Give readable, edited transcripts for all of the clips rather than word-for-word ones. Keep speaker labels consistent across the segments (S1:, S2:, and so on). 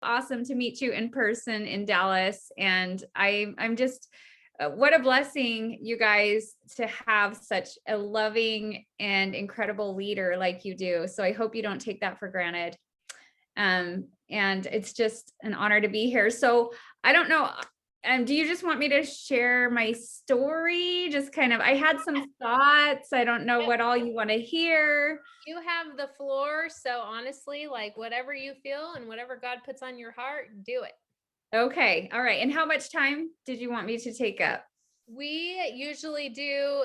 S1: awesome to meet you in person in Dallas. And I'm just, what a blessing, you guys, to have such a loving and incredible leader like you do. So I hope you don't take that for granted. And it's just an honor to be here. So I don't know. Do you just want me to share my story? Just kind of, I had some thoughts. I don't know what all you want to hear.
S2: You have the floor. So honestly, like whatever you feel and whatever God puts on your heart, do it.
S1: Okay. All right. And how much time did you want me to take up?
S2: We usually do,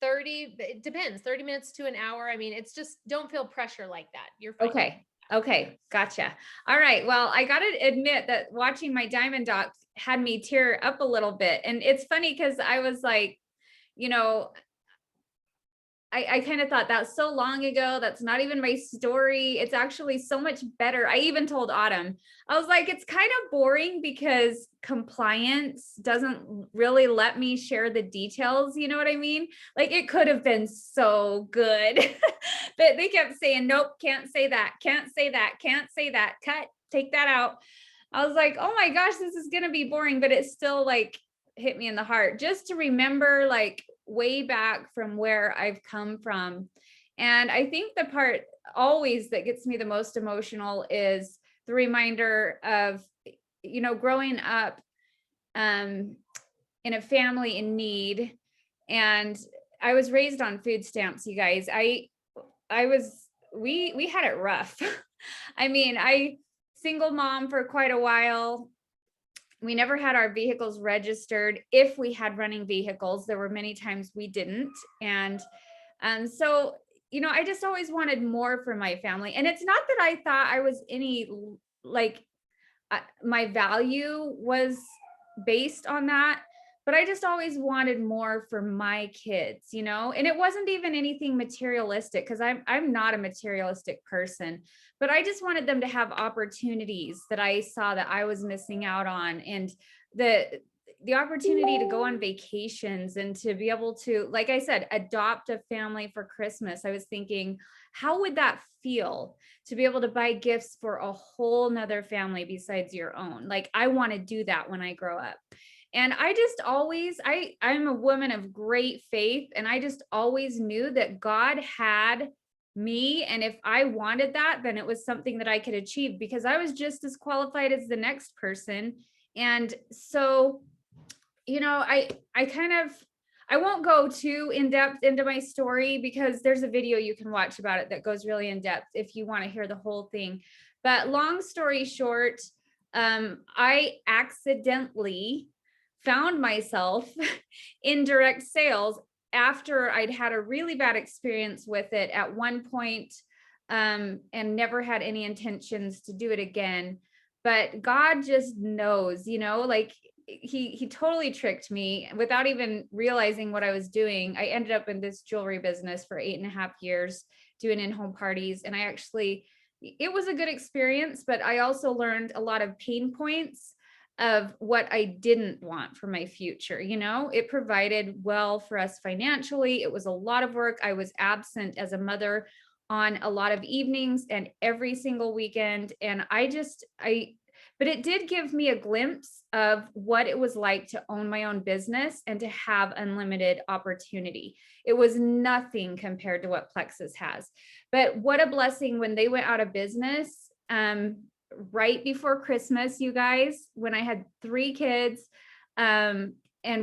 S2: 30, it depends, 30 minutes to an hour. I mean, it's just, don't feel pressure like that. You're fine.
S1: Okay. Okay. Gotcha. All right. Well, I got to admit that watching my Diamond Docs had me tear up a little bit. And it's funny because I was like, you know, I kind of thought that's so long ago. That's not even my story. It's actually so much better. I even told Autumn, I was like, it's kind of boring because compliance doesn't really let me share the details. You know what I mean? Like it could have been so good, but they kept saying, nope, can't say that, can't say that, can't say that, cut, take that out. I was like, oh my gosh, this is going to be boring, but it still like hit me in the heart just to remember like way back from where I've come from. And I think the part always that gets me the most emotional is the reminder of, growing up in a family in need. And I was raised on food stamps, you guys. We had it rough. I mean, single mom for quite a while. We never had our vehicles registered. If we had running vehicles, there were many times we didn't. And so, I just always wanted more for my family. And it's not that I thought I was my value was based on that, but I just always wanted more for my kids, and it wasn't even anything materialistic because I'm not a materialistic person, but I just wanted them to have opportunities that I saw that I was missing out on. And the opportunity to go on vacations and to be able to, like I said, adopt a family for Christmas. I was thinking, how would that feel to be able to buy gifts for a whole nother family besides your own? Like, I want to do that when I grow up. And I just always, I'm a woman of great faith. And I just always knew that God had me. And if I wanted that, then it was something that I could achieve because I was just as qualified as the next person. And so, I won't go too in depth into my story because there's a video you can watch about it that goes really in depth if you want to hear the whole thing. But long story short, I accidentally found myself in direct sales after I'd had a really bad experience with it at one point, and never had any intentions to do it again. But God just knows, like he totally tricked me without even realizing what I was doing. I ended up in this jewelry business for 8.5 years doing in-home parties. And it was a good experience, but I also learned a lot of pain points of what I didn't want for my future. It provided well for us financially. It was a lot of work. I was absent as a mother on a lot of evenings and every single weekend. And but it did give me a glimpse of what it was like to own my own business and to have unlimited opportunity. It was nothing compared to what Plexus has. But what a blessing when they went out of business, right before Christmas, you guys, when I had 3 kids, and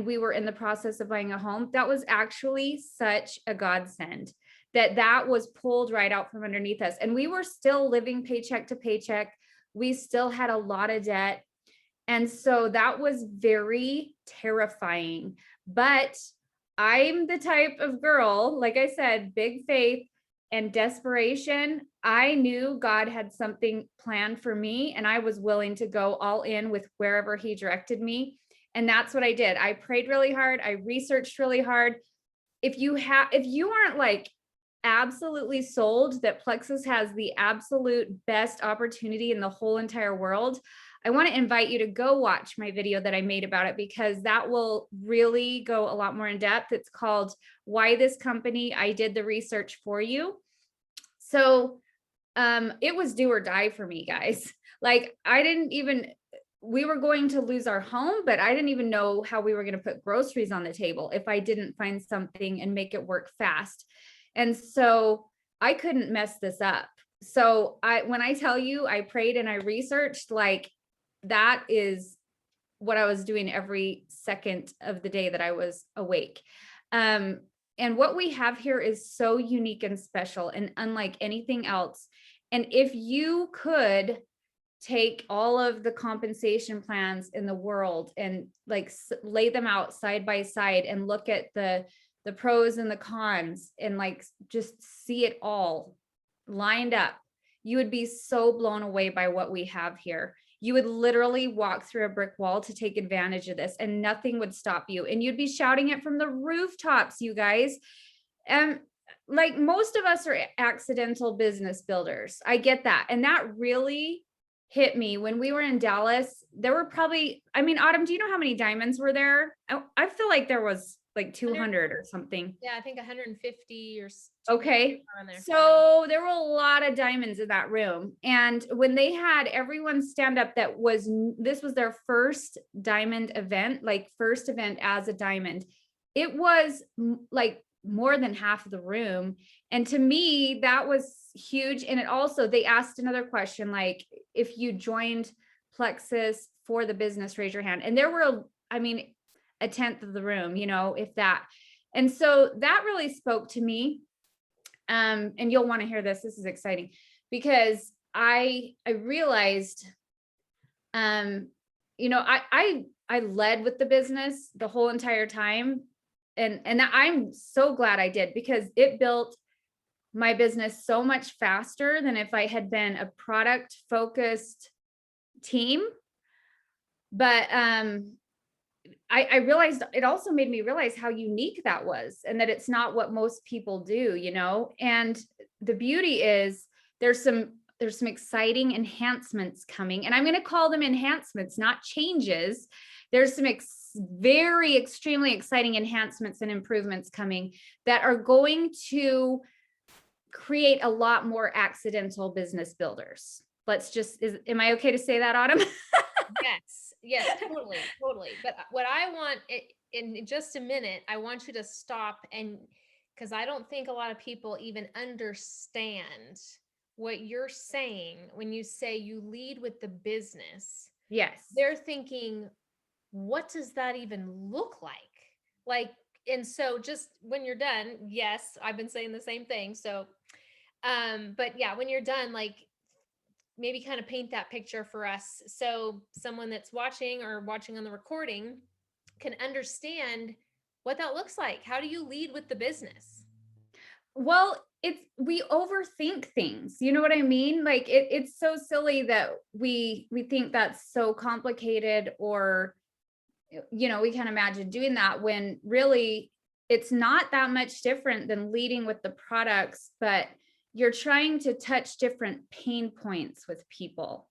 S1: we were in the process of buying a home. That was actually such a godsend that was pulled right out from underneath us. And we were still living paycheck to paycheck. We still had a lot of debt. And so that was very terrifying. But I'm the type of girl, like I said, big faith and desperation. I knew God had something planned for me, and I was willing to go all in with wherever he directed me. And that's what I did. I prayed really hard. I researched really hard. If you aren't like absolutely sold that Plexus has the absolute best opportunity in the whole entire world, I want to invite you to go watch my video that I made about it, because that will really go a lot more in depth. It's called Why This Company, I Did the Research for You. So it was do or die for me, guys. Like we were going to lose our home, but I didn't even know how we were going to put groceries on the table if I didn't find something and make it work fast. And so I couldn't mess this up. So when I tell you I prayed and I researched, like that is what I was doing every second of the day that I was awake. And what we have here is so unique and special and unlike anything else. And if you could take all of the compensation plans in the world and like lay them out side by side and look at the pros and the cons and like just see it all lined up, you would be so blown away by what we have here. You would literally walk through a brick wall to take advantage of this and nothing would stop you. And you'd be shouting it from the rooftops, you guys. And like most of us are accidental business builders. I get that. And that really hit me when we were in Dallas. There were probably, I mean, Autumn, do you know how many diamonds were there? I feel like there was like 200 or something.
S2: Yeah, I think 150 or
S1: okay. So there were a lot of diamonds in that room. And when they had everyone stand up, this was their first diamond event, like first event as a diamond. It was like more than half of the room. And to me, that was huge. And it also, they asked another question, like if you joined Plexus for the business, raise your hand. And there were, I mean, a tenth of the room, you know, if that. And so that really spoke to me. And you'll want to hear this. This is exciting because I realized, you know, I led with the business the whole entire time. And I'm so glad I did because it built my business so much faster than if I had been a product focused team. But I realized it also made me realize how unique that was and that it's not what most people do, you know. And the beauty is there's some exciting enhancements coming, and I'm going to call them enhancements, not changes. There's some very extremely exciting enhancements and improvements coming that are going to create a lot more accidental business builders. Am I okay to say that, Autumn?
S2: Yes, totally. But what I want in just a minute, I want you to stop because I don't think a lot of people even understand what you're saying when you say you lead with the business.
S1: Yes.
S2: They're thinking, what does that even look like? Like, and so just when you're done, yes, I've been saying the same thing. So, but yeah, when you're done, like maybe kind of paint that picture for us. So someone that's watching or watching on the recording can understand what that looks like. How do you lead with the business?
S1: Well, we overthink things. You know what I mean? Like it's so silly that we think that's so complicated, or, you know, we can't imagine doing that when really it's not that much different than leading with the products, but you're trying to touch different pain points with people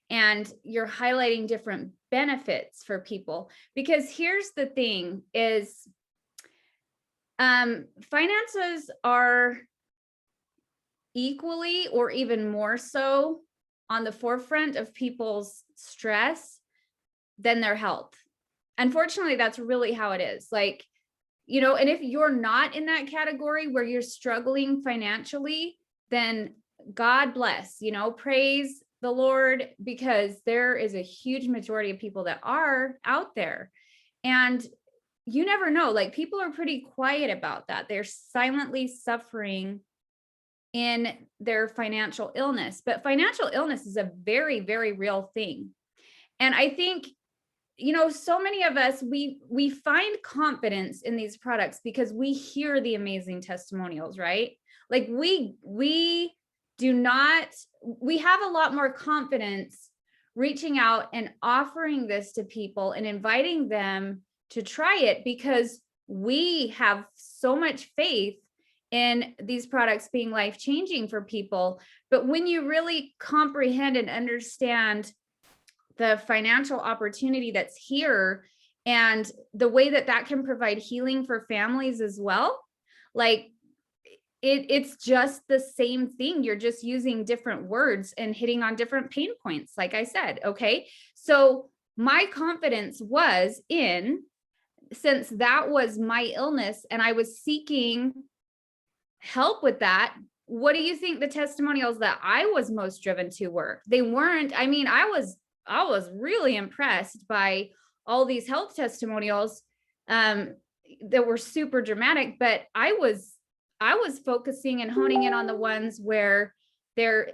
S1: and you're highlighting different benefits for people. Because here's the thing is, finances are equally or even more so on the forefront of people's stress than their health. Unfortunately, that's really how it is. Like, you know, and if you're not in that category where you're struggling financially, then God bless, you know, praise the Lord, because there is a huge majority of people that are out there. And you never know, like people are pretty quiet about that. They're silently suffering in their financial illness, but financial illness is a very, very real thing. And I think, you know, so many of us, we find confidence in these products because we hear the amazing testimonials, right? Like we have a lot more confidence reaching out and offering this to people and inviting them to try it because we have so much faith in these products being life-changing for people. But when you really comprehend and understand the financial opportunity that's here and the way that can provide healing for families as well, like it's just the same thing. You're just using different words and hitting on different pain points, like I said. Okay. So my confidence was in, since that was my illness and I was seeking help with that, what do you think the testimonials that I was most driven to were? They weren't, I mean, I was really impressed by all these health testimonials um that were super dramatic, but I was focusing and honing in on the ones where they're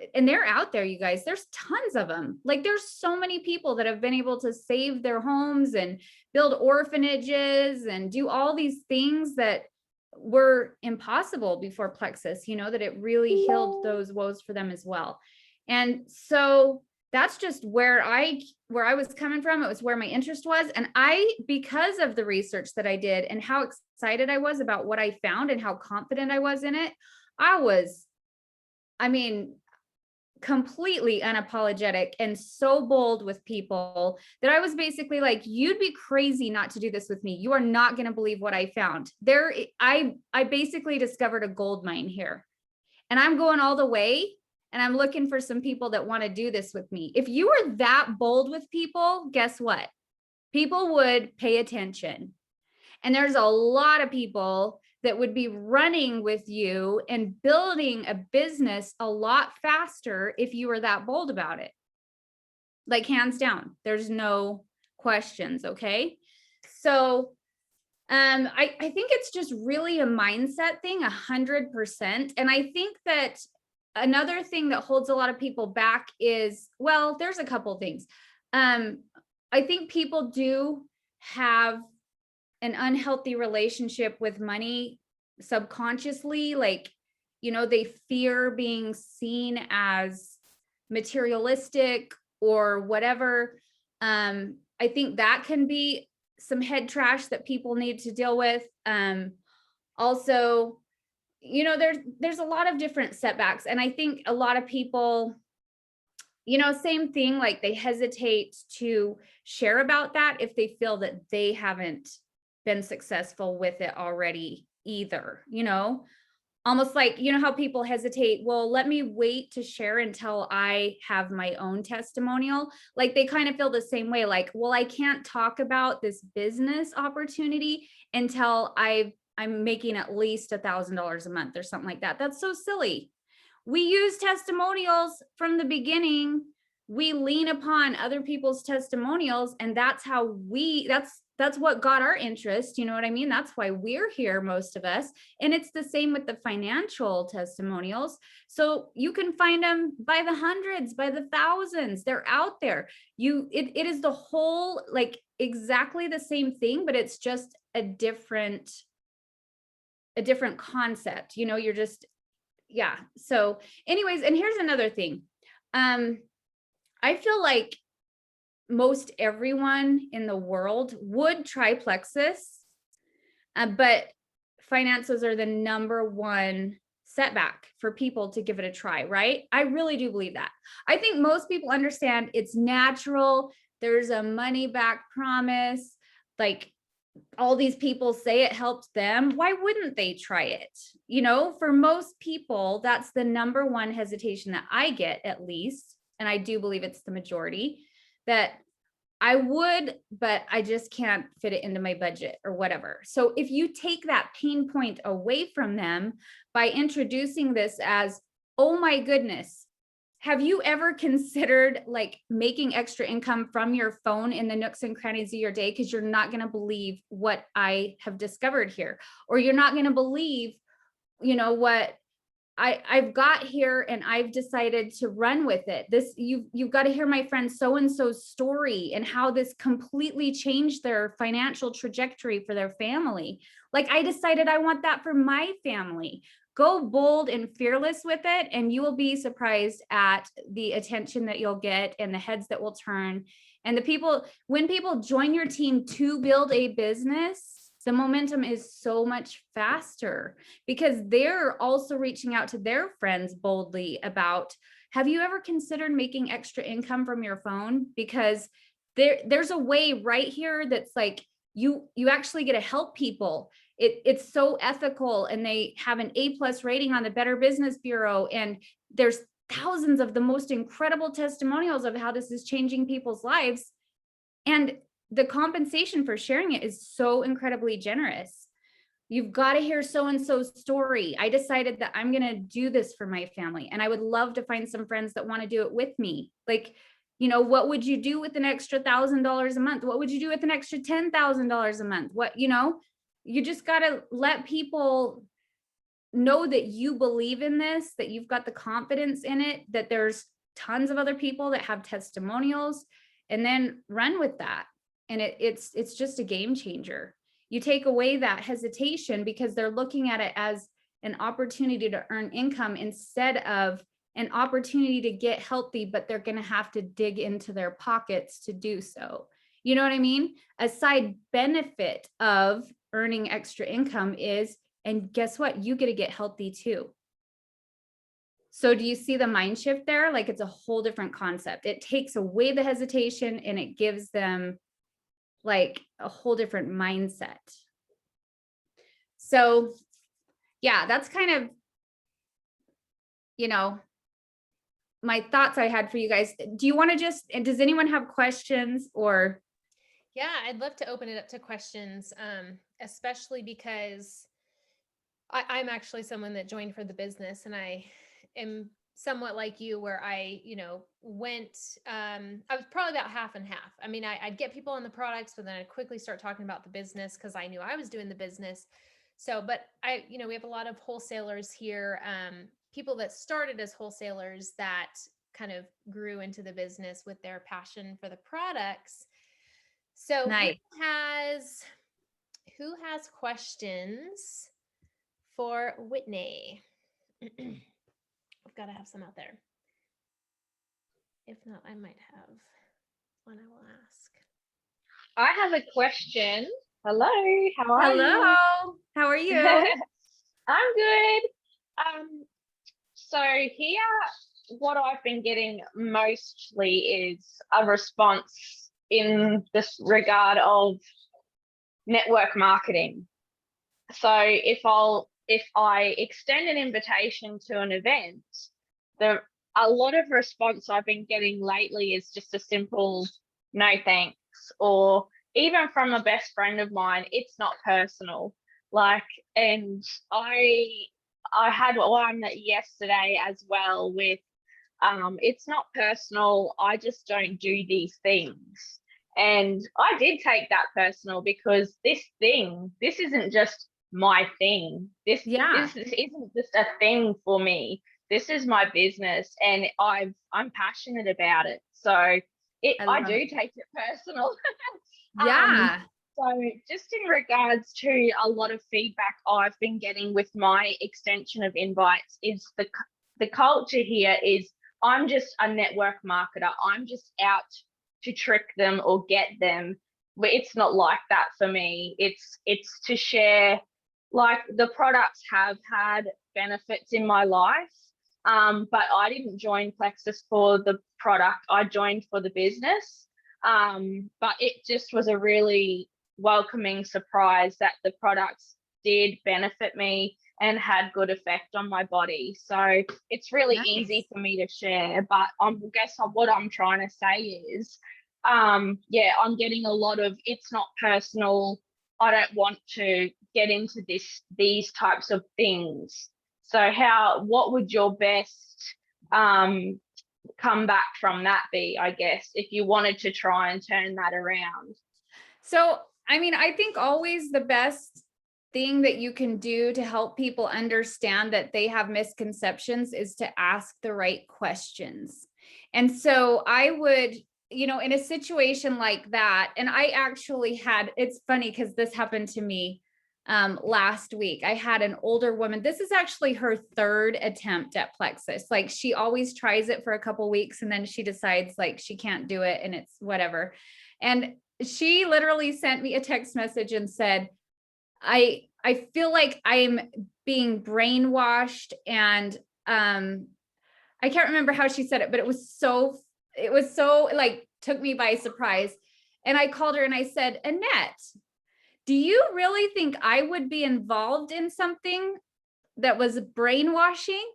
S1: out there, you guys. There's tons of them. Like there's so many people that have been able to save their homes and build orphanages and do all these things that were impossible before Plexus, that it really healed those woes for them as well. And so that's just where I was coming from. It was where my interest was. And because of the research that I did and how excited I was about what I found and how confident I was in it, I mean, completely unapologetic and so bold with people that I was basically like, you'd be crazy not to do this with me. You are not going to believe what I found there. I basically discovered a gold mine here, and I'm going all the way, and I'm looking for some people that want to do this with me. If you were that bold with people, guess what? People would pay attention. And there's a lot of people that would be running with you and building a business a lot faster if you were that bold about it. Like hands down, there's no questions. Okay. So I think it's just really a mindset thing, 100%. And I think that another thing that holds a lot of people back is, well, there's a couple things. I think people do have an unhealthy relationship with money subconsciously. Like, they fear being seen as materialistic or whatever. I think that can be some head trash that people need to deal with. Also, there's a lot of different setbacks. And I think a lot of people, same thing, like they hesitate to share about that if they feel that they haven't been successful with it already either, almost like, how people hesitate, well, let me wait to share until I have my own testimonial. Like they kind of feel the same way, like, well, I can't talk about this business opportunity until I'm making at least $1,000 a month or something like that. That's so silly. We use testimonials from the beginning. We lean upon other people's testimonials, and that's how that's what got our interest. You know what I mean? That's why we're here, most of us. And it's the same with the financial testimonials. So you can find them by the hundreds, by the thousands. They're out there. It is the whole, like exactly the same thing, but it's just a different concept. You're just, yeah. So anyways, and here's another thing. I feel like most everyone in the world would try Plexus, but finances are the number one setback for people to give it a try, right? I really do believe that. I think most people understand it's natural. There's a money back promise. Like all these people say it helps them. Why wouldn't they try it? For most people, that's the number one hesitation that I get, at least. And I do believe it's the majority, that I would, but I just can't fit it into my budget or whatever. So if you take that pain point away from them by introducing this as, oh my goodness, have you ever considered like making extra income from your phone in the nooks and crannies of your day? Because you're not going to believe what I have discovered here, or you're not going to believe, what I've got here, and I've decided to run with it. You've got to hear my friend so-and-so's story and how this completely changed their financial trajectory for their family. Like I decided I want that for my family. Go bold and fearless with it, and you will be surprised at the attention that you'll get and the heads that will turn. And when people join your team to build a business, the momentum is so much faster because they're also reaching out to their friends boldly about, have you ever considered making extra income from your phone? Because there's a way right here that's like, you actually get to help people. it's so ethical, and they have an A+ rating on the Better Business Bureau. And there's thousands of the most incredible testimonials of how this is changing people's lives. And the compensation for sharing it is so incredibly generous. You've got to hear so-and-so's story. I decided that I'm going to do this for my family, and I would love to find some friends that want to do it with me. Like, what would you do with an extra $1,000 a month? What would you do with an extra $10,000 a month? You just got to let people know that you believe in this, that you've got the confidence in it, that there's tons of other people that have testimonials, and then run with that. And it's just a game changer. You take away that hesitation because they're looking at it as an opportunity to earn income instead of an opportunity to get healthy, but they're going to have to dig into their pockets to do so. You know what I mean? A side benefit of earning extra income is, and guess what? You get to get healthy too. So do you see the mind shift there? Like, it's a whole different concept. It takes away the hesitation and it gives them like a whole different mindset. So yeah, that's kind of, my thoughts I had for you guys. Do you want to does anyone have questions or?
S2: Yeah, I'd love to open it up to questions, especially because I'm actually someone that joined for the business, and I am somewhat like you, where I went, I was probably about half and half. I mean, I'd get people on the products, but then I'd quickly start talking about the business because I knew I was doing the business. So, but we have a lot of wholesalers here, people that started as wholesalers that kind of grew into the business with their passion for the products. So
S1: Nice.
S2: who has questions for Whitney? I've got to have some out there. If not, I might have one I will ask.
S3: I have a question. Hello, how are you?
S1: Hello, how are you?
S3: I'm good. So here, what I've been getting mostly is a response in this regard of network marketing. So if I extend an invitation to an event, a lot of response I've been getting lately is just a simple no thanks, or even from a best friend of mine, it's not personal. And I had one yesterday as well with it's not personal, I just don't do these things. And I did take that personal because this isn't just my thing. This isn't just a thing for me. This is my business, and I'm passionate about it. So I do take it personal.
S1: Yeah.
S3: So just in regards to a lot of feedback I've been getting with my extension of invites is the culture here is I'm just a network marketer. I'm just out to trick them or get them. But it's not like that for me. It's to share, like, the products have had benefits in my life. But I didn't join Plexus for the product. I joined for the business. But it just was a really welcoming surprise that the products did benefit me and had good effect on my body. So it's really easy for me to share. But I guess what I'm trying to say is, I'm getting a lot of, it's not personal, I don't want to get into these types of things. So what would your best come back from that be, I guess, if you wanted to try and turn that around?
S1: So, I mean, I think always the best thing that you can do to help people understand that they have misconceptions is to ask the right questions. And so I would, in a situation like that, and I actually it's funny because this happened to me last week. I had an older woman. This is actually her third attempt at Plexus. Like, she always tries it for a couple weeks and then she decides like she can't do it and it's whatever. And she literally sent me a text message and said, I feel like I'm being brainwashed. And I can't remember how she said it, but it was so like took me by surprise. And I called her and I said, Annette, do you really think I would be involved in something that was brainwashing?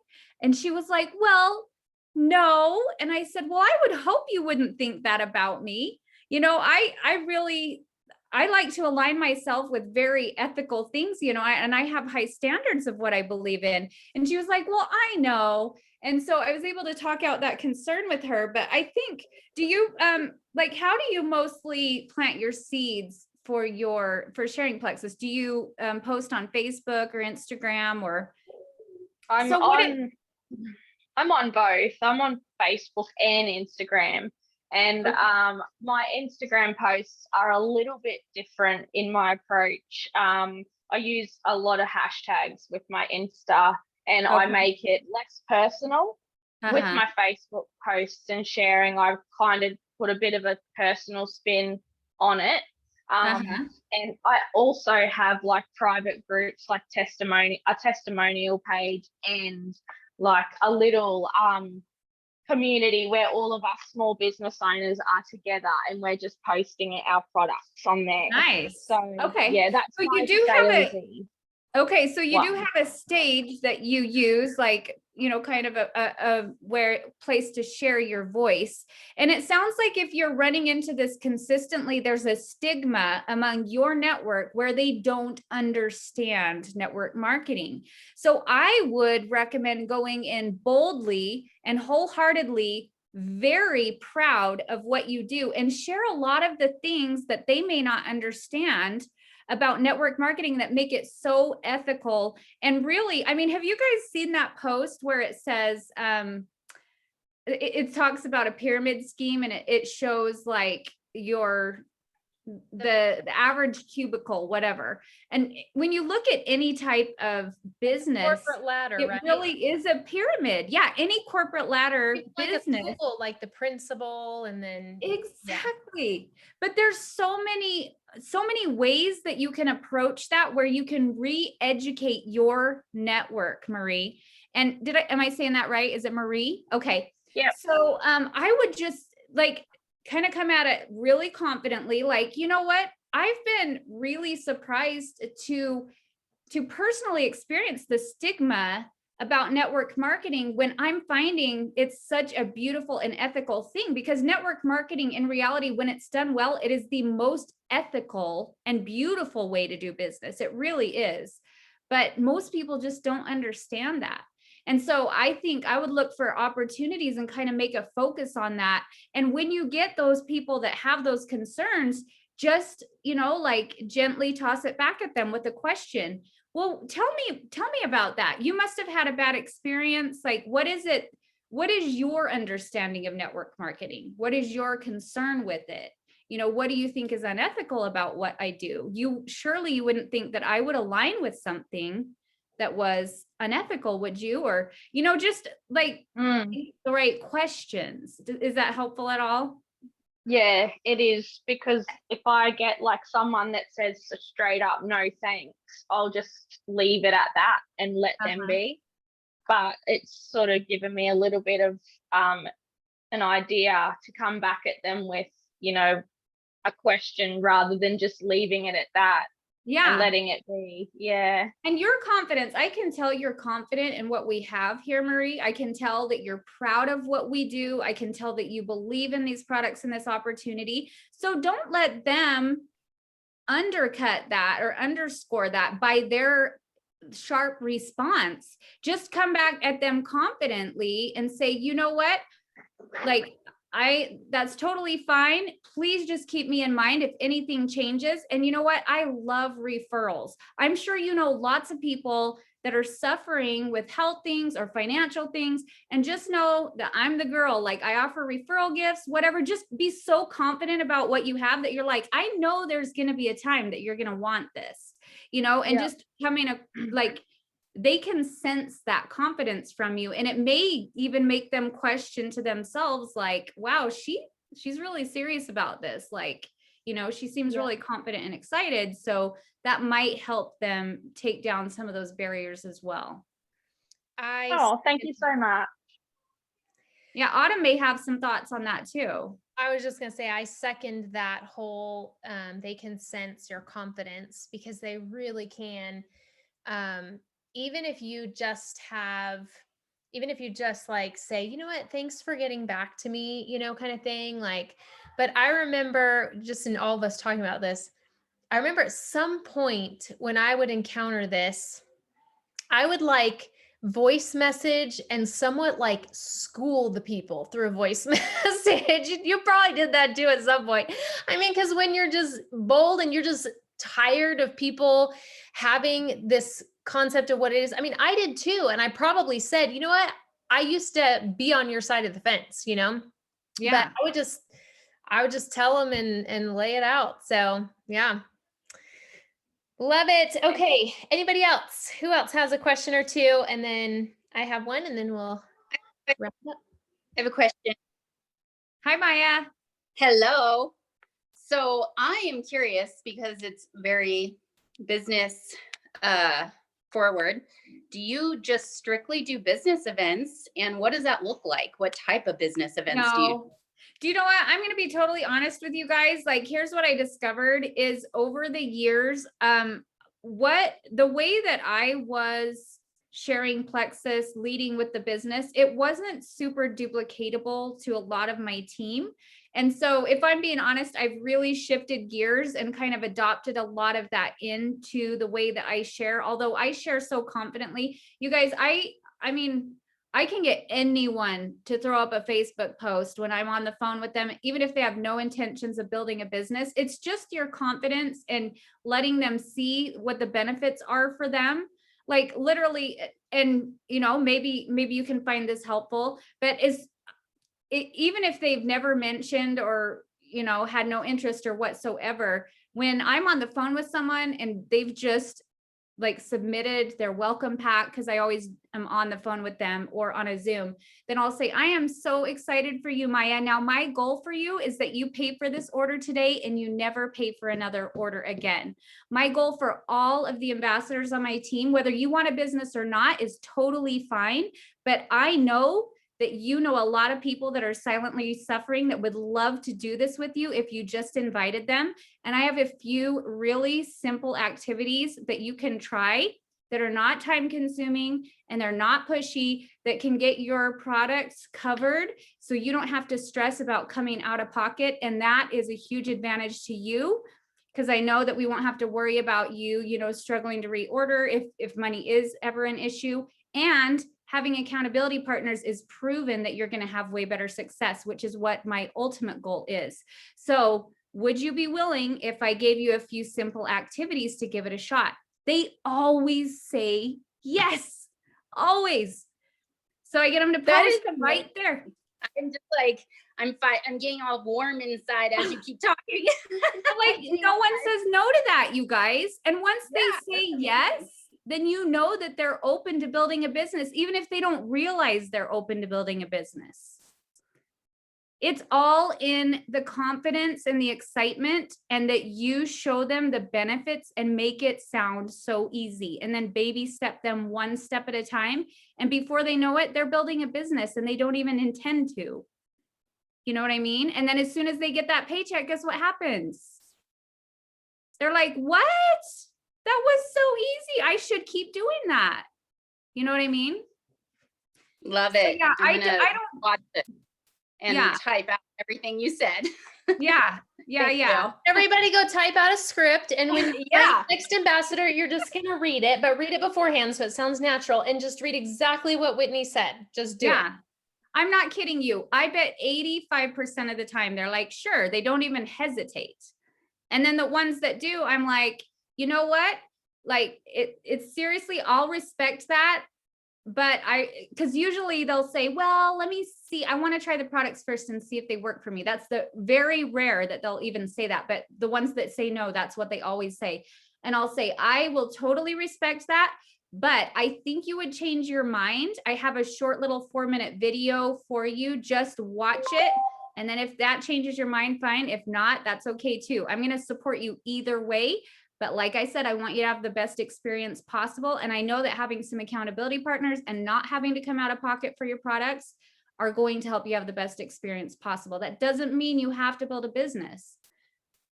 S1: And she was like, well, no. And I said, well, I would hope you wouldn't think that about me. I like to align myself with very ethical things, and I have high standards of what I believe in. And she was like, well, I know. And so I was able to talk out that concern with her. But I think, do you, how do you mostly plant your seeds for sharing Plexus? Do you post on Facebook or Instagram, or?
S3: I'm
S1: So
S3: on I'm on both. I'm on Facebook and Instagram. And
S1: Okay.
S3: my Instagram posts are a little bit different in my approach. I use a lot of hashtags with my Insta, and I
S1: Okay.
S3: make it less personal. With
S1: Uh-huh.
S3: my Facebook posts and sharing, I've kind of put a bit of a personal spin on it.
S1: Uh-huh.
S3: And I also have like private groups, like a testimonial page, and like a little community where all of us small business owners are together, and we're just posting our products on there.
S1: Nice.
S3: So
S1: Okay.
S3: yeah, that's
S1: So
S3: my
S1: you do have
S3: daily
S1: okay, so you do
S3: one.
S1: have a stage that you use, like, kind of a where place to share your voice. And it sounds like if you're running into this consistently, there's a stigma among your network where they don't understand network marketing. So I would recommend going in boldly and wholeheartedly, very proud of what you do, and share a lot of the things that they may not understand about network marketing that make it so ethical. And really, I mean, have you guys seen that post where it says, it talks about a pyramid scheme, and it shows like the average cubicle, whatever. And when you look at any type of business,
S2: Corporate ladder,
S1: it
S2: right?
S1: really is a pyramid. Yeah, any corporate ladder
S2: It's like
S1: business.
S2: a pool, like the principal, and then
S1: Exactly. But there's so many ways that you can approach that, where you can re-educate your network, Marie. And am I saying that right? Is it Marie? Okay.
S3: Yep.
S1: So I would just like kind of come at it really confidently, like, you know what? I've been really surprised to personally experience the stigma about network marketing, when I'm finding it's such a beautiful and ethical thing. Because network marketing, in reality, when it's done well, it is the most ethical and beautiful way to do business. It really is. But most people just don't understand that. And so I think I would look for opportunities and kind of make a focus on that. And when you get those people that have those concerns, just, like gently toss it back at them with a question. Well, tell me about that. You must have had a bad experience. Like, what is it? What is your understanding of network marketing? What is your concern with it? What do you think is unethical about what I do? You wouldn't think that I would align with something that was unethical, would you? Or, just like the right questions. Is that helpful at all?
S3: Yeah, it is, because if I get like someone that says straight up no thanks, I'll just leave it at that and let them be. But it's sort of given me a little bit of an idea to come back at them with, a question, rather than just leaving it at that.
S1: Yeah.
S3: And letting it be. Yeah.
S1: And your confidence, I can tell you're confident in what we have here, Marie. I can tell that you're proud of what we do. I can tell that you believe in these products and this opportunity. So don't let them undercut that or underscore that by their sharp response. Just come back at them confidently and say, you know what? Like, that's totally fine. Please just keep me in mind if anything changes. And you know what? I love referrals. I'm sure lots of people that are suffering with health things or financial things, and just know that I'm the girl. Like, I offer referral gifts, whatever. Just be so confident about what you have that you're like, I know there's going to be a time that you're going to want this, and just coming up, like, they can sense that confidence from you, and it may even make them question to themselves, like, wow, she's really serious about this. Like, she seems really confident and excited. So that might help them take down some of those barriers as well.
S3: Thank you so much.
S1: Yeah, Autumn may have some thoughts on that too.
S2: I was just going to say, I second that whole, they can sense your confidence, because they really can. Um, even if you just like say, you know what, thanks for getting back to me, kind of thing. Like, but I remember, just in all of us talking about this, I remember at some point when I would encounter this, I would like voice message and somewhat like school the people through a voice message. You probably did that too at some point. I mean, because when you're just bold and you're just tired of people having this concept of what it is. I mean, I did too. And I probably said, you know what? I used to be on your side of the fence, but
S1: Yeah.
S2: I would just tell them and lay it out. So yeah. Love it. Okay. Anybody else? Who else has a question or two? And then I have one, and then we'll wrap it up.
S4: I have a question.
S1: Hi, Maya.
S4: Hello. So I am curious, because it's very business forward. Do you just strictly do business events? And what does that look like? What type of business events do you?
S1: No. Do you know what? I'm going to be totally honest with you guys. Like, here's what I discovered is over the years, the way that I was sharing Plexus, leading with the business, it wasn't super duplicatable to a lot of my team. And so if I'm being honest, I've really shifted gears and kind of adopted a lot of that into the way that I share, although I share so confidently. You guys, I mean, I can get anyone to throw up a Facebook post when I'm on the phone with them, even if they have no intentions of building a business. It's just your confidence and letting them see what the benefits are for them. Like literally, and maybe you can find this helpful, but even if they've never mentioned or, had no interest or whatsoever, when I'm on the phone with someone and they've just like submitted their welcome pack, because I always am on the phone with them or on a Zoom, then I'll say, I am so excited for you, Maya. Now, my goal for you is that you pay for this order today and you never pay for another order again. My goal for all of the ambassadors on my team, whether you want a business or not, is totally fine. But I know that a lot of people that are silently suffering that would love to do this with you if you just invited them. And I have a few really simple activities that you can try that are not time consuming and they're not pushy, that can get your products covered so you don't have to stress about coming out of pocket. And that is a huge advantage to you, because I know that we won't have to worry about you, struggling to reorder if money is ever an issue. And having accountability partners is proven that you're going to have way better success, which is what my ultimate goal is. So would you be willing if I gave you a few simple activities to give it a shot? They always say yes, always. So I get them to post right there.
S4: I'm just like, I'm getting all warm inside as you keep talking.
S1: Like no one says no to that, you guys. And once they say yes, then you know that they're open to building a business, even if they don't realize they're open to building a business. It's all in the confidence and the excitement, and that you show them the benefits and make it sound so easy, and then baby step them one step at a time. And before they know it, they're building a business and they don't even intend to. You know what I mean? And then as soon as they get that paycheck, guess what happens? They're like, what? That was so easy. I should keep doing that. You know what I mean?
S4: Love it.
S1: So yeah, I
S4: don't watch it and type out everything you said.
S1: Yeah.
S2: Everybody go type out a script, and when next ambassador, you're just going to read it, but read it beforehand so it sounds natural, and just read exactly what Whitney said. Just do it.
S1: I'm not kidding you. I bet 85% of the time they're like, sure, they don't even hesitate. And then the ones that do, I'm like, you know what? Like it's seriously, I'll respect that. But because usually they'll say, well, let me see. I want to try the products first and see if they work for me. That's the very rare that they'll even say that. But the ones that say no, that's what they always say. And I'll say, I will totally respect that. But I think you would change your mind. I have a short little 4-minute video for you. Just watch it. And then if that changes your mind, fine. If not, that's okay too. I'm going to support you either way. But like I said, I want you to have the best experience possible. And I know that having some accountability partners and not having to come out of pocket for your products are going to help you have the best experience possible. That doesn't mean you have to build a business.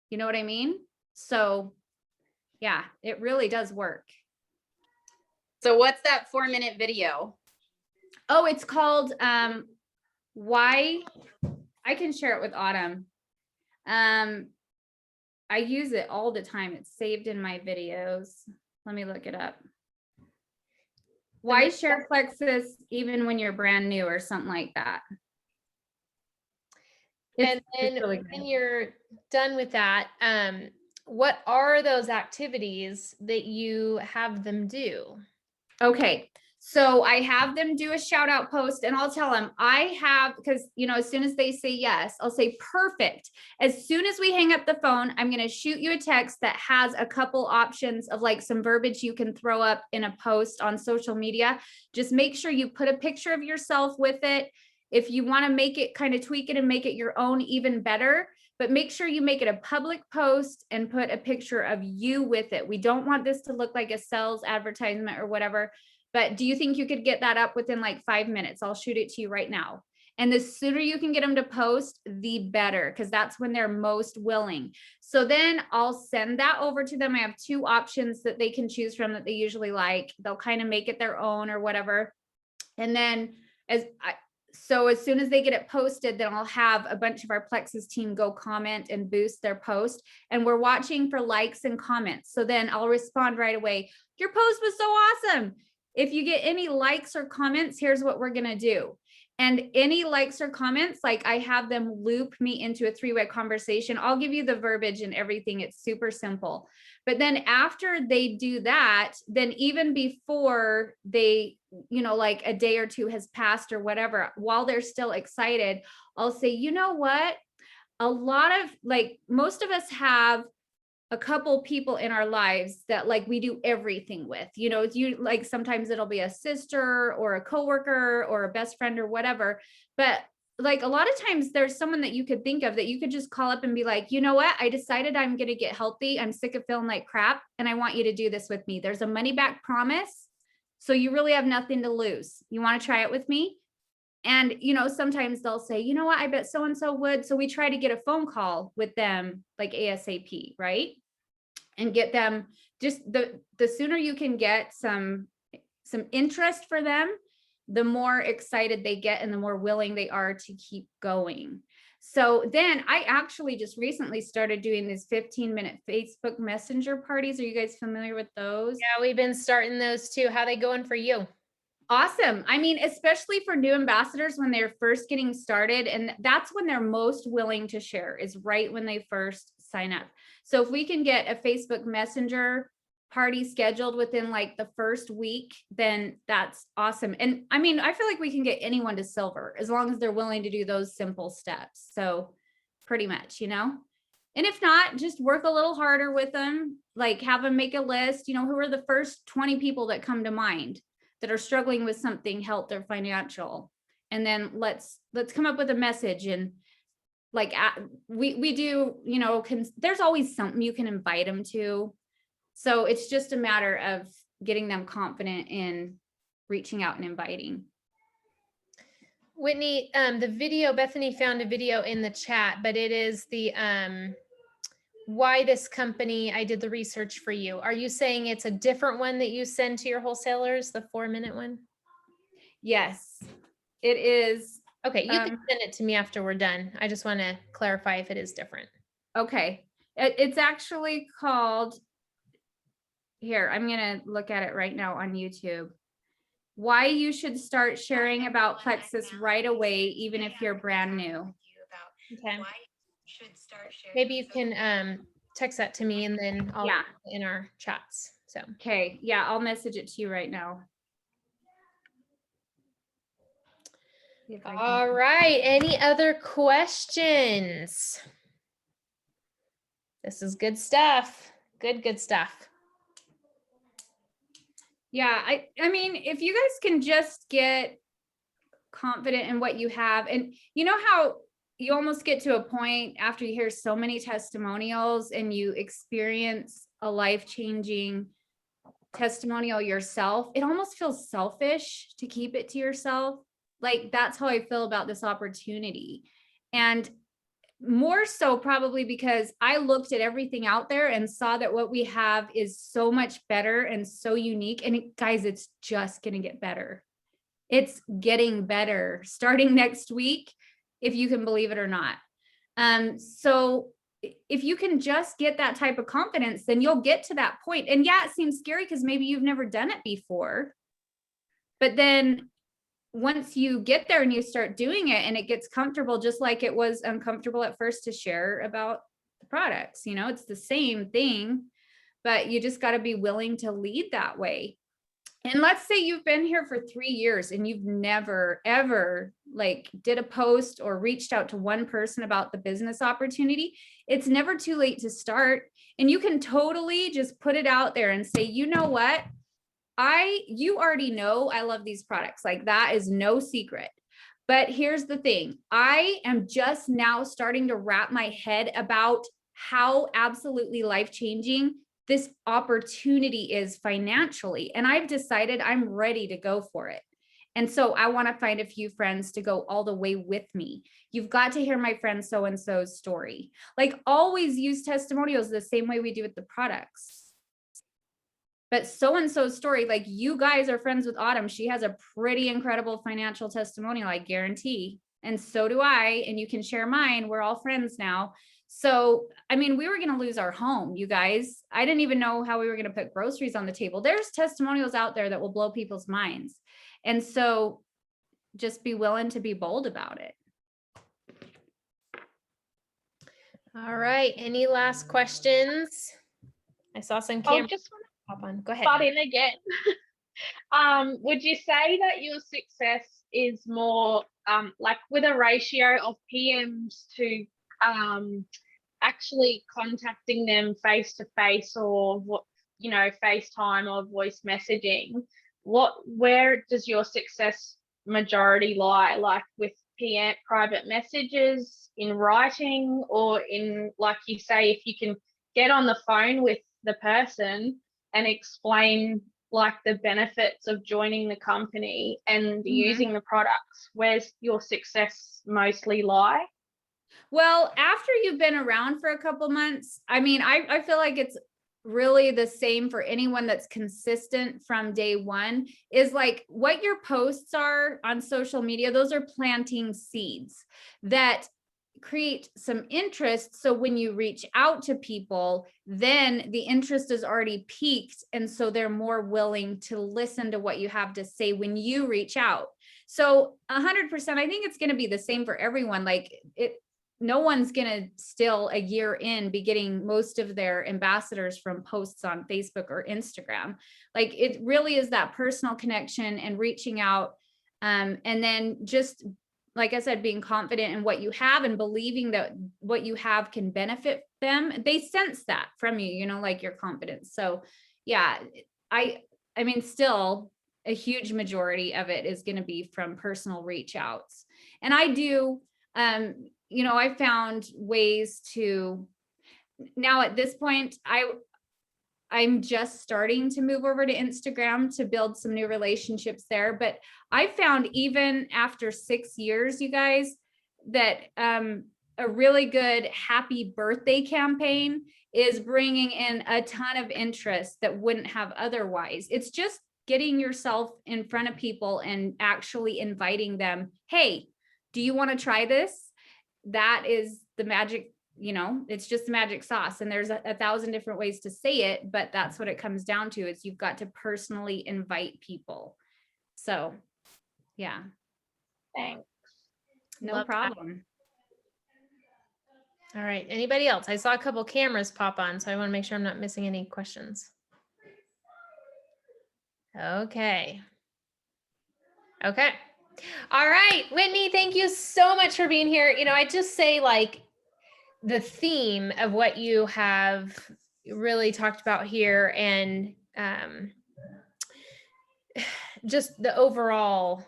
S1: You know what I mean? So yeah, it really does work.
S4: So what's that 4-minute video?
S1: Oh, it's called Why. I can share it with Autumn. I use it all the time. It's saved in my videos. Let me look it up. Why share Plexus even when you're brand new, or something like that.
S2: And then
S1: really
S2: when you're done with that, what are those activities that you have them do?
S1: Okay. So I have them do a shout out post, and I'll tell them because, as soon as they say yes, I'll say, perfect. As soon as we hang up the phone, I'm going to shoot you a text that has a couple options of like some verbiage you can throw up in a post on social media. Just make sure you put a picture of yourself with it. If you want to make it, kind of tweak it and make it your own, even better. But make sure you make it a public post and put a picture of you with it. We don't want this to look like a sales advertisement or whatever. But do you think you could get that up within like 5 minutes? I'll shoot it to you right now. And the sooner you can get them to post, the better, because that's when they're most willing. So then I'll send that over to them. I have 2 options that they can choose from that they usually like. They'll kind of make it their own or whatever. And then as soon as they get it posted, then I'll have a bunch of our Plexus team go comment and boost their post. And we're watching for likes and comments. So then I'll respond right away. Your post was so awesome. If you get any likes or comments, here's what we're going to do. And any likes or comments, like I have them loop me into a 3-way conversation. I'll give you the verbiage and everything. It's super simple. But then after they do that, then even before they, like a day or 2 has passed or whatever, while they're still excited, I'll say, you know what? A lot of most of us have a couple people in our lives that like we do everything with, sometimes it'll be a sister or a coworker or a best friend or whatever. But like a lot of times there's someone that you could think of that you could just call up and be like, you know what? I decided I'm going to get healthy. I'm sick of feeling like crap. And I want you to do this with me. There's a money back promise. So you really have nothing to lose. You want to try it with me? And, sometimes they'll say, you know what, I bet so-and-so would. So we try to get a phone call with them like ASAP, right? And get them just the sooner you can get some interest for them, the more excited they get and the more willing they are to keep going. So then I actually just recently started doing these 15-minute Facebook Messenger parties. Are you guys familiar with those?
S2: Yeah, we've been starting those too. How are they going for you?
S1: Awesome. I mean, especially for new ambassadors when they're first getting started, and that's when they're most willing to share, is right when they first sign up. So if we can get a Facebook Messenger party scheduled within like the first week, then that's awesome. And I mean, I feel like we can get anyone to silver as long as they're willing to do those simple steps. So pretty much, And if not, just work a little harder with them, like have them make a list, who are the first 20 people that come to mind that are struggling with something, health or financial. And then let's come up with a message. And like we do, there's always something you can invite them to. So it's just a matter of getting them confident in reaching out and inviting.
S2: Whitney, the video, Bethany found a video in the chat, but it is the why this company, I did the research for you. Are you saying it's a different one that you send to your wholesalers, the 4-minute one?
S1: Yes, it is.
S2: Okay, you can send it to me after we're done. I just want to clarify if it is different.
S1: Okay, it's actually called, here, I'm going to look at it right now on YouTube. Why you should start sharing about Plexus right away, even if you're brand new.
S2: Okay. Maybe you can text that to me and then I'll put it in our chats. So
S1: okay, yeah, I'll message it to you right now.
S2: All right. Any other questions? This is good stuff. Good stuff.
S1: Yeah, I mean, if you guys can just get confident in what you have, and you know how you almost get to a point after you hear so many testimonials and you experience a life-changing testimonial yourself, it almost feels selfish to keep it to yourself. Like, that's how I feel about this opportunity. And more so probably because I looked at everything out there and saw that what we have is so much better and so unique. And guys, it's just going to get better. It's getting better starting next week, if you can believe it or not. So if you can just get that type of confidence, then you'll get to that point. And yeah, it seems scary because maybe you've never done it before. But then once you get there and you start doing it and it gets comfortable, just like it was uncomfortable at first to share about the products, it's the same thing, but you just got to be willing to lead that way. And let's say you've been here for 3 years and you've never, ever like did a post or reached out to one person about the business opportunity. It's never too late to start. And you can totally just put it out there and say, you know what? You already know I love these products. Like, that is no secret. But here's the thing. I am just now starting to wrap my head about how absolutely life-changing this opportunity is financially. And I've decided I'm ready to go for it. And so I want to find a few friends to go all the way with me. You've got to hear my friend so-and-so's story. Like, always use testimonials the same way we do with the products. But so-and-so's story, like, you guys are friends with Autumn. She has a pretty incredible financial testimonial, I guarantee. And so do I. And you can share mine. We're all friends now. So, I mean, we were going to lose our home, you guys. I didn't even know how we were going to put groceries on the table. There's testimonials out there that will blow people's minds. And so just be willing to be bold about it.
S2: All right. Any last questions? I saw some cameras
S3: just
S2: pop on. Go ahead.
S3: butt in again. Would you say that your success is more like with a ratio of PMs to actually contacting them face to face, or FaceTime or voice messaging? Where does your success majority lie? Like with PM private messages, in writing, or in, like you say, if you can get on the phone with the person and explain like the benefits of joining the company and using the products? Where's your success mostly lie?
S1: Well, after you've been around for a couple months, I mean, I feel like it's really the same for anyone that's consistent from day one. Is like, what your posts are on social media, those are planting seeds that create some interest. So when you reach out to people, then the interest is already peaked. And so they're more willing to listen to what you have to say when you reach out. So 100%, I think it's going to be the same for everyone. Like, no one's going to still a year in be getting most of their ambassadors from posts on Facebook or Instagram. Like, it really is that personal connection and reaching out. And then just, like I said, being confident in what you have and believing that what you have can benefit them. They sense that from you, like your confidence. So yeah, I mean, still a huge majority of it is going to be from personal reach outs. And I do, I found ways to, now at this point, I'm just starting to move over to Instagram to build some new relationships there. But I found, even after 6 years, you guys, that a really good happy birthday campaign is bringing in a ton of interest that wouldn't have otherwise. It's just getting yourself in front of people and actually inviting them. Hey, do you want to try this? That is the magic. It's just the magic sauce. And there's 1,000 different ways to say it, but that's what it comes down to, is you've got to personally invite people. So yeah.
S3: Thanks.
S1: No problem.
S2: All right. Anybody else? I saw a couple cameras pop on, so I want to make sure I'm not missing any questions. Okay. Okay. All right, Whitney, thank you so much for being here. I just say, like, the theme of what you have really talked about here, and just the overall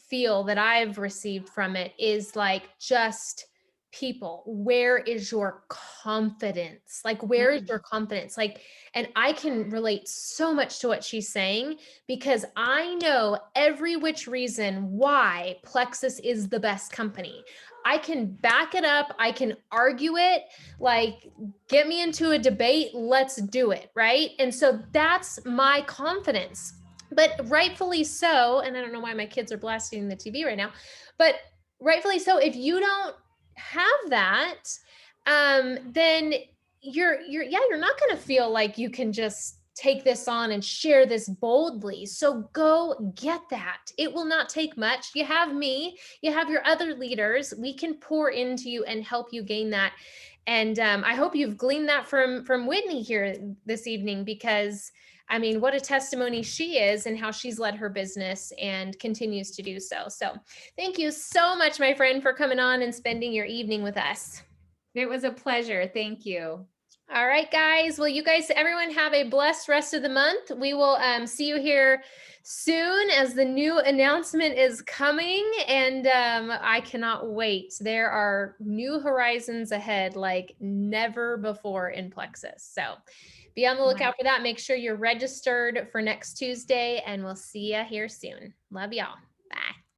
S2: feel that I've received from it is like, just people, where is your confidence? Like, where is your confidence? Like, and I can relate so much to what she's saying, because I know every which reason why Plexus is the best company. I can back it up. I can argue it. Like, get me into a debate. Let's do it. Right. And so that's my confidence. But rightfully so, and I don't know why my kids are blasting the TV right now, but rightfully so, if you don't have that, then you're not going to feel like you can just take this on and share this boldly. So go get that. It will not take much. You have me, you have your other leaders. We can pour into you and help you gain that. And I hope you've gleaned that from Whitney here this evening, because I mean, what a testimony she is, and how she's led her business and continues to do so. So thank you so much, my friend, for coming on and spending your evening with us.
S1: It was a pleasure. Thank you.
S2: All right, guys. Well, you guys, everyone have a blessed rest of the month. We will see you here soon as the new announcement is coming. And I cannot wait. There are new horizons ahead like never before in Plexus. So be on the lookout for that. Make sure you're registered for next Tuesday, and we'll see you here soon. Love y'all. Bye.